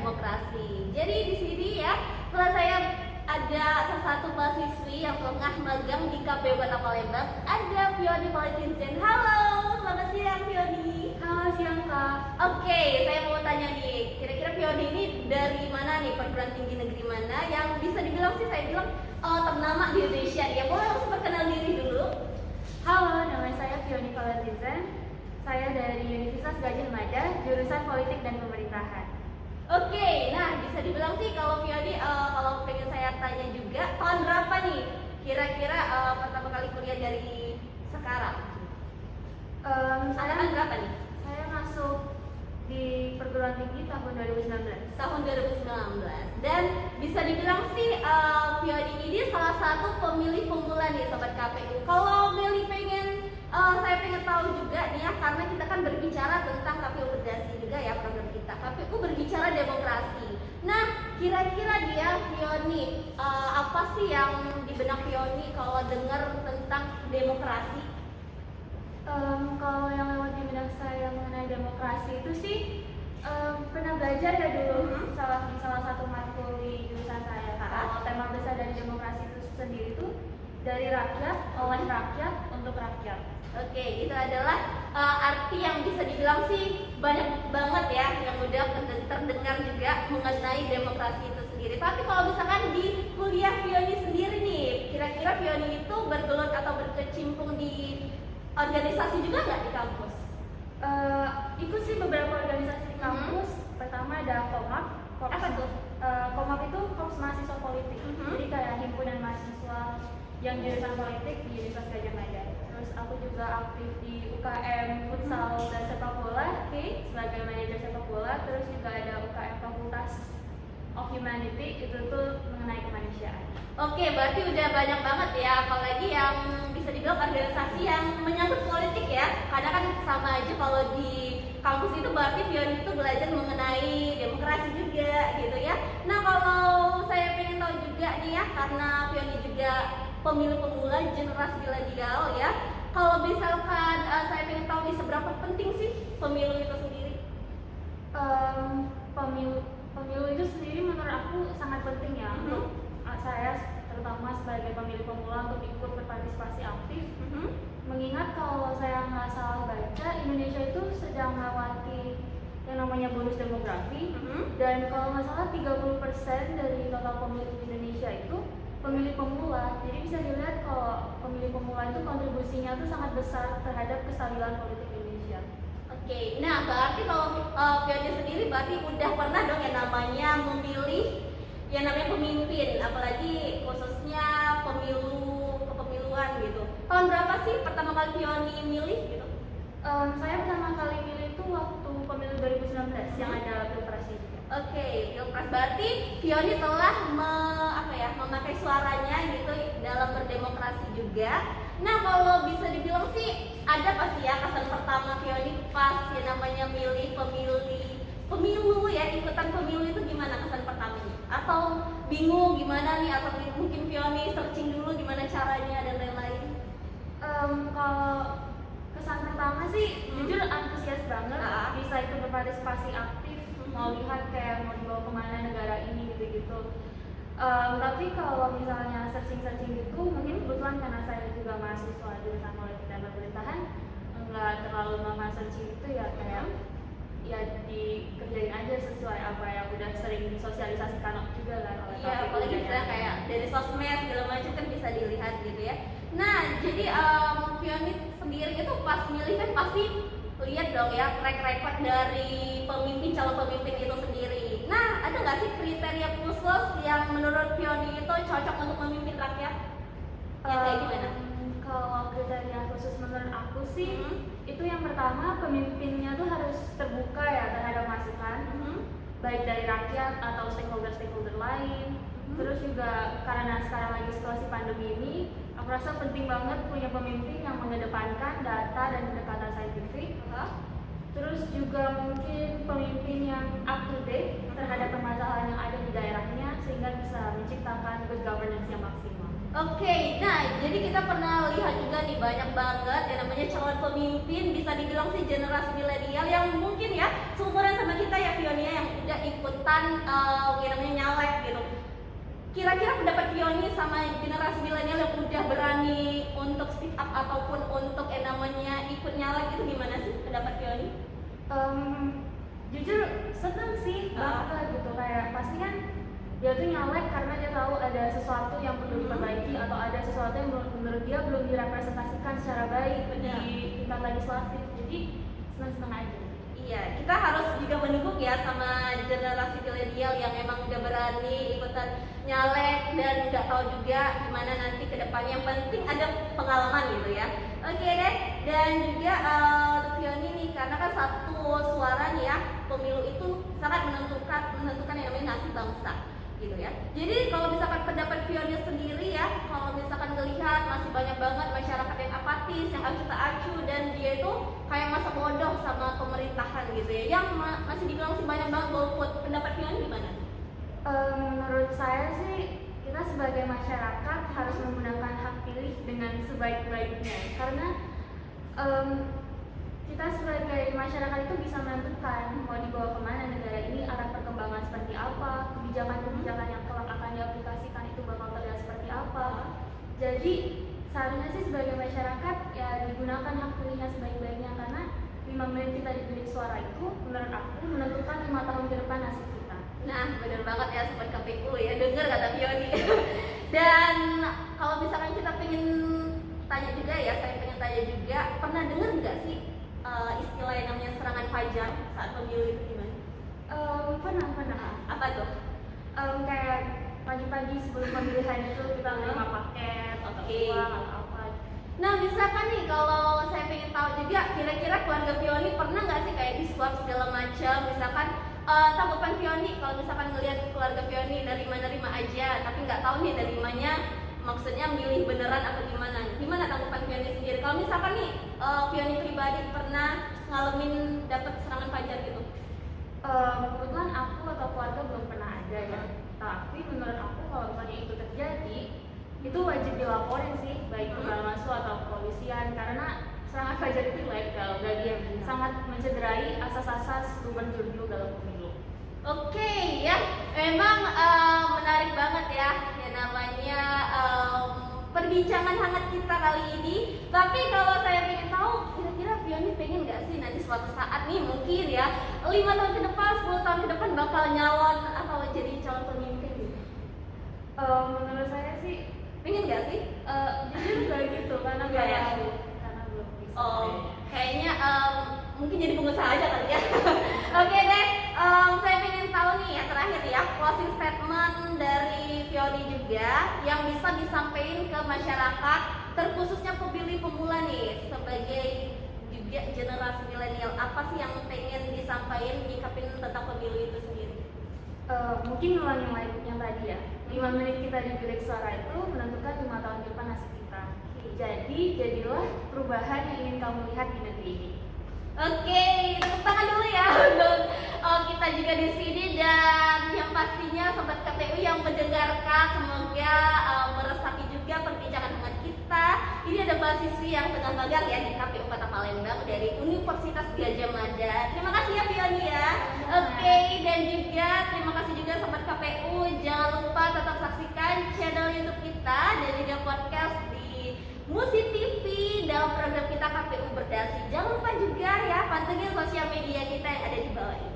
demokrasi. Jadi di sini ya, kelas saya ada salah satu mahasiswi yang tengah magang di KPU Kota Palembang. Ada Fioni Valentinzen. Halo, selamat siang Fioni. Halo, siang Kak. Oke, saya mau tanya nih, kira-kira Fioni ini dari mana nih, perguruan tinggi negeri mana yang bisa dibilang sih, saya bilang ternama di Indonesia. Ya, boleh langsung perkenal diri dulu. Halo, nama saya Fioni Valentinzen. Saya dari Universitas Gadjah Mada, jurusan Politik dan Pemerintahan. Oke, nah bisa dibilang sih kalau Fioni, kalau pengen saya tanya juga, tahun berapa nih kira-kira pertama kali kuliah dari sekarang? Angkatan berapa nih? Saya masuk di perguruan tinggi tahun 2019. Tahun 2019. Dan bisa dibilang sih Fioni ini salah satu pemilih pemula nih Sobat KPU. Kalau Meli pengen, saya pengen tahu juga nih ya, karena kita kan berbicara tentang KPU Berdasi juga ya program kita. KPU berbicara demokrasi. Nah, kira-kira dia Fioni, apa sih yang di benak Fioni kalau dengar tentang demokrasi? Kalau yang lewat di benak saya mengenai demokrasi itu sih pernah belajar ya dulu di salah satu matkul di jurusan saya. Kalau tema besar dari demokrasi itu sendiri tuh dari rakyat, oleh rakyat, untuk rakyat. Oke, itu adalah arti yang bisa dibilang sih banyak banget ya yang udah terdengar juga mengenai demokrasi itu sendiri. Tapi kalau misalkan di kuliah Fioni sendiri nih, kira-kira Fioni itu bergelut atau berkecimpung di organisasi juga nggak di kampus? Ikut sih beberapa organisasi di kampus. Pertama ada KOMAP. Apa tuh? KOMAP itu Korps Mahasiswa Politik. Jadi kayak himpunan mahasiswa yang jurusan politik di Universitas Gadjah Mada. Terus aku juga aktif di UKM Futsal dan Sepak Bola sebagai manajer sepak bola. Terus juga ada UKM Fakultas of Humanity, itu tuh mengenai kemanusiaan. Oke, berarti udah banyak banget ya, apalagi yang bisa dibilang organisasi yang menyangkut politik ya. Karena kan sama aja kalau di kampus itu berarti Fioni itu belajar mengenai demokrasi juga gitu ya. Nah, kalau saya pengen tahu juga nih ya, karena Fioni juga pemilih pemula generasi milenial ya. Kalau misalkan saya pengen tahu nih, seberapa penting sih pemilu itu sendiri? Pemilu itu sendiri menurut aku sangat penting ya untuk saya terutama sebagai pemilih pemula untuk ikut berpartisipasi aktif. Mengingat kalau saya nggak salah baca, Indonesia itu sedang melewati yang namanya bonus demografi, dan kalau nggak salah 30% dari total pemilih di Indonesia itu pemilih pemula. Jadi bisa dilihat kalau pemilih pemula itu kontribusinya itu sangat besar terhadap kestabilan politik Indonesia. Oke, nah berarti kalau Fioni sendiri berarti udah pernah dong yang namanya memilih yang namanya pemimpin, apalagi khususnya kepemiluan gitu. Tahun berapa sih pertama kali Fioni milih gitu? Saya pertama kali milih itu waktu pemilu 2019 yang ada pilpres itu. Oke, pilpres berarti Fioni telah memakai suaranya gitu dalam berdemokrasi juga. Nah, kalau bisa dibilang sih ada pasti ya kesan pertama Fioni pas yang namanya milih pemilu ya, ikutan pemilu itu gimana kesan pertamanya? Atau bingung gimana nih, atau mungkin Fioni searching dulu gimana caranya dan lain-lain? Kalau kesan pertama sih jujur antusias banget bisa ikut berpartisipasi aktif, mau lihat kayak mau dibawa kemana negara ini gitu-gitu. Tapi kalau misalnya searching gitu, mungkin kebetulan karena saya juga mahasiswa jurusan politik dan pemerintahan, nggak terlalu lama searching itu ya, kayak ya dikerjain aja sesuai apa yang udah sering disosialisasikan juga kan oleh Iya, apalagi bisa kayak dari sosmed segala macam kan bisa dilihat gitu ya. Nah, jadi Fioni sendiri itu pas milih kan pasti lihat dong ya track record dari calon pemimpin itu sendiri. Nah, ada nggak sih kriteria khusus yang menurut Fioni itu cocok untuk memimpin rakyat? Yang kayak gimana? Kalau kriteria khusus menurut aku sih, itu yang pertama pemimpinnya tuh harus terbuka ya terhadap masukan, baik dari rakyat atau stakeholder lain. Terus juga karena sekarang lagi situasi pandemi ini, aku rasa penting banget punya pemimpin yang mengedepankan data dan pendekatan saintifik. Terus juga mungkin pemimpin yang up to date terhadap permasalahan yang ada di daerahnya sehingga bisa menciptakan good governance yang maksimal. Oke, nah jadi kita pernah lihat juga nih banyak banget yang namanya calon pemimpin, bisa dibilang sih generasi milenial yang mungkin ya seumuran sama kita ya Fionia, yang udah ikutan kira-kira pendapat Fioni sama generasi milenial yang udah berani untuk speak up ataupun untuk namanya ikut nyalek itu gimana sih pendapat Fioni? Jujur seneng sih banget gitu, kayak pasti kan dia tuh nyalek karena dia tahu ada sesuatu yang perlu diperbaiki atau ada sesuatu yang menurut dia belum direpresentasikan secara baik di tingkat legislatif, jadi seneng-seneng aja. Iya, kita harus juga mendukung ya sama generasi milenial yang memang udah berani ikutan nyalek dan nggak tahu juga gimana nanti ke depannya. Yang penting ada pengalaman gitu ya. Oke deh, dan juga untuk Fioni nih, karena kan satu suara nih ya, pemilu itu sangat menentukan yang namanya nasib bangsa gitu ya. Jadi kalau misalkan pendapat Fioni sendiri ya, kalau misalkan ngelihat masih banyak banget masyarakat yang apatis, yang acuh tak acuh, dan dia itu kayak masa bodoh sama pemerintahan gitu ya, yang masih dibilang sih banyak banget golput. Pendapat Fioni gimana? Menurut saya sih kita sebagai masyarakat harus menggunakan hak pilih dengan sebaik-baiknya, karena kita sebagai masyarakat itu bisa menentukan mau dibawa kemana negara ini, arah perkembangan seperti apa, kebijakan-kebijakan yang kelak akan diaplikasikan itu bakal terlihat seperti apa. Jadi seharusnya sih sebagai masyarakat ya digunakan hak pilihnya sebaik-baiknya, karena 5 menit kita diberi suara itu menurut aku menentukan 5 tahun ke depan nasib kita. Nah, bener banget ya sobat KPU ya, denger kata Fioni. Dan kalau misalkan kita pengen tanya juga ya, saya pengen tanya juga, pernah denger nggak sih istilah yang namanya serangan fajar saat pemilu itu gimana? Pernah. Apa tuh? Kayak pagi-pagi sebelum pemilihan itu kita menerima paket atau uang atau apa. Nah, misalkan nih kalau saya pengen tahu juga, kira-kira keluarga Fioni pernah nggak sih kayak disuap segala macam? Misalkan tanggapan Fioni kalau misalkan ngelihat keluarga Fioni nerima aja, tapi nggak tahu nih nerimanya maksudnya milih beneran atau gimana? Gimana tanggapan Fioni sendiri? Kalau misalkan nih Fioni pribadi pernah ngalamin dapat serangan fajar gitu? Kebetulan aku atau keluarga belum pernah ada ya. Tapi menurut aku kalau misalnya itu terjadi, itu wajib dilaporin sih, baik ke Bawaslu atau kepolisian, karena serangan fajar itu ilegal dan dia sangat mencederai asas-asas gubernur dulu dalam pemilu. Oke ya, memang menarik banget ya, yang namanya perbincangan hangat kita kali ini. Tapi kalau saya pengen tahu, kira-kira Fioni pengen nggak sih nanti suatu saat nih mungkin ya 5 tahun ke depan, 10 tahun ke depan bakal nyalon atau jadi calon pemimpin gitu? Menurut saya sih Pengen nggak sih? jujur nggak gitu, karena belum bisa. Kayaknya mungkin jadi pengusaha aja kali ya. Oke deh, saya pengen tahu nih yang terakhir ya, closing statement dari Fioni juga yang bisa disampaikan ke masyarakat, terkhususnya pemilih pemula nih, sebagai juga generasi milenial, apa sih yang pengen disampaikan, nyikapin tentang pemilu itu sendiri? Mungkin ngulang yang tadi ya, 5 menit kita di bilik suara itu menentukan 5 tahun ke depan nasib kita. Jadi jadilah perubahan yang ingin kamu lihat di negeri ini. Oke, tepuk tangan dulu ya untuk kita juga di sini, dan yang pastinya sobat KPU yang mendengarkan semoga meresapi juga perbincangan hangat kita. Ini ada mahasiswi yang tengah magang ya di KPU Kota Palembang dari Universitas Gadjah Mada. Terima kasih ya Fioni ya. Oke, dan juga terima kasih juga sobat KPU. Jangan lupa tetap saksikan channel YouTube kita dan juga podcast di Musi TV dalam program kita KPU Berdasi. Jangan lupa juga ya pantengin sosial media kita yang ada di bawah ini.